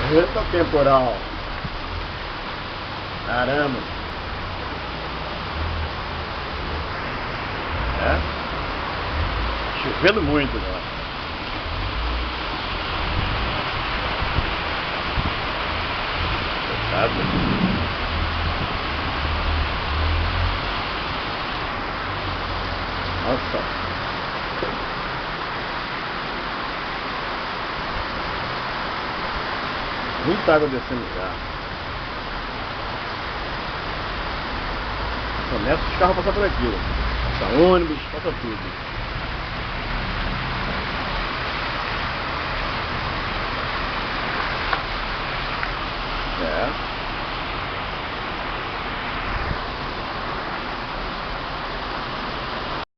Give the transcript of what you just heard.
Eita temporal. Caramba. É? Chovendo muito agora. Coitado. Nossa. Muita água descendo já. Começa os carros a passar por aqui. Passa ônibus, passa tudo.